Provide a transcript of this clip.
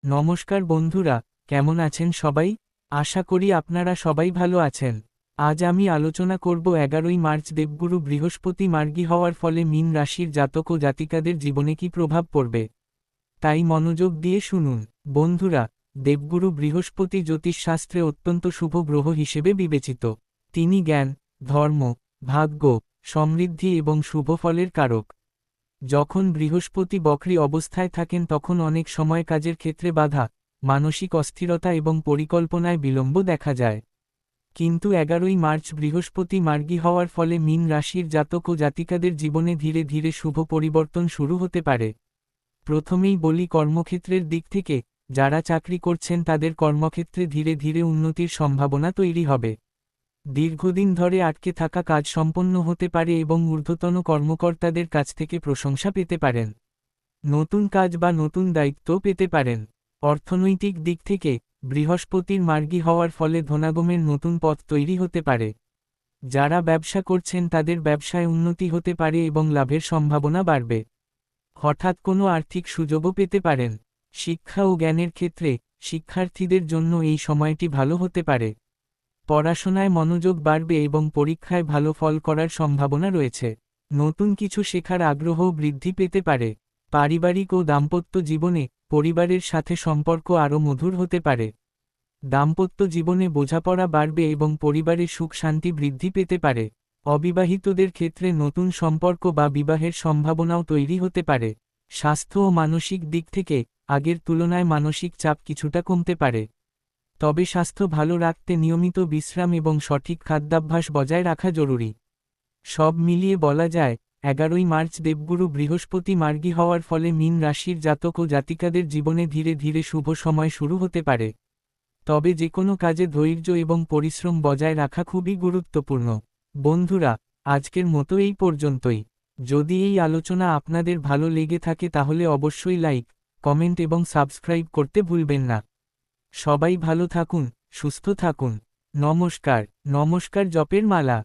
নমস্কার বন্ধুরা, কেমন আছেন সবাই? আশা করি আপনারা সবাই ভালো আছেন। আজ আমি আলোচনা করব 11ই মার্চ দেবগুরু বৃহস্পতি মার্গী হওয়ার ফলে মীন রাশির জাতক ও জাতিকাদের জীবনে কী প্রভাব পড়বে। তাই মনোযোগ দিয়ে শুনুন। বন্ধুরা, দেবগুরু বৃহস্পতি জ্যোতিষশাস্ত্রে অত্যন্ত শুভ গ্রহ হিসেবে বিবেচিত। তিনি জ্ঞান, ধর্ম, ভাগ্য, সমৃদ্ধি এবং শুভ ফলের কারক। যখন বৃহস্পতি বক্রী অবস্থায় থাকেন তখন অনেক সময় কাজের ক্ষেত্রে বাধা, মানসিক অস্থিরতা এবং পরিকল্পনায় বিলম্ব দেখা যায়। কিন্তু 11ই মার্চ বৃহস্পতি মার্গী হওয়ার ফলে মীন রাশির জাতক ও জাতিকাদের জীবনে ধীরে ধীরে শুভ পরিবর্তন শুরু হতে পারে। প্রথমেই বলি কর্মক্ষেত্রের দিক থেকে, যারা চাকরি করছেন তাদের কর্মক্ষেত্রে ধীরে ধীরে উন্নতির সম্ভাবনা তৈরি হবে। দীর্ঘদিন ধরে আটকে থাকা কাজ সম্পন্ন হতে পারে এবং ঊর্ধ্বতন কর্মকর্তাদের কাছ থেকে প্রশংসা পেতে পারেন। নতুন কাজ বা নতুন দায়িত্ব পেতে পারেন। অর্থনৈতিক দিক থেকে, বৃহস্পতির মার্গী হওয়ার ফলে ধনাগমের নতুন পথ তৈরি হতে পারে। যারা ব্যবসা করছেন তাদের ব্যবসায় উন্নতি হতে পারে এবং লাভের সম্ভাবনা বাড়বে। হঠাৎ কোনো আর্থিক সুযোগও পেতে পারেন। শিক্ষা ও জ্ঞানের ক্ষেত্রে, শিক্ষার্থীদের জন্য এই সময়টি ভালো হতে পারে। পড়াশোনায় মনোযোগ বাড়বে এবং পরীক্ষায় ভালো ফল করার সম্ভাবনা রয়েছে। নতুন কিছু শেখার আগ্রহ বৃদ্ধি পেতে পারে। পারিবারিক ও দাম্পত্য জীবনে, পরিবারের সাথে সম্পর্ক আরও মধুর হতে পারে। দাম্পত্য জীবনে বোঝাপড়া বাড়বে এবং পরিবারে সুখ শান্তি বৃদ্ধি পেতে পারে। অবিবাহিতদের ক্ষেত্রে নতুন সম্পর্ক বা বিবাহের সম্ভাবনাও তৈরি হতে পারে। স্বাস্থ্য ও মানসিক দিক থেকে, আগের তুলনায় মানসিক চাপ কিছুটা কমতে পারে। তবে স্বাস্থ্য ভালো রাখতে নিয়মিত বিশ্রাম এবং সঠিক খাদ্যাভ্যাস বজায় রাখা জরুরি। সব মিলিয়ে বলা যায়, 11ই মার্চ দেবগুরু বৃহস্পতি মার্গী হওয়ার ফলে মীন রাশির জাতক ও জাতিকাদের জীবনে ধীরে ধীরে শুভ সময় শুরু হতে পারে। তবে যে কোনো কাজে ধৈর্য এবং পরিশ্রম বজায় রাখা খুবই গুরুত্বপূর্ণ। বন্ধুরা, আজকের মতো এই পর্যন্তই। যদি এই আলোচনা আপনাদের ভালো লেগে থাকে তাহলে অবশ্যই লাইক, কমেন্ট এবং সাবস্ক্রাইব করতে ভুলবেন না। সবাই ভালো থাকুন, সুস্থ থাকুন। নমস্কার। নমস্কার জপের মালা।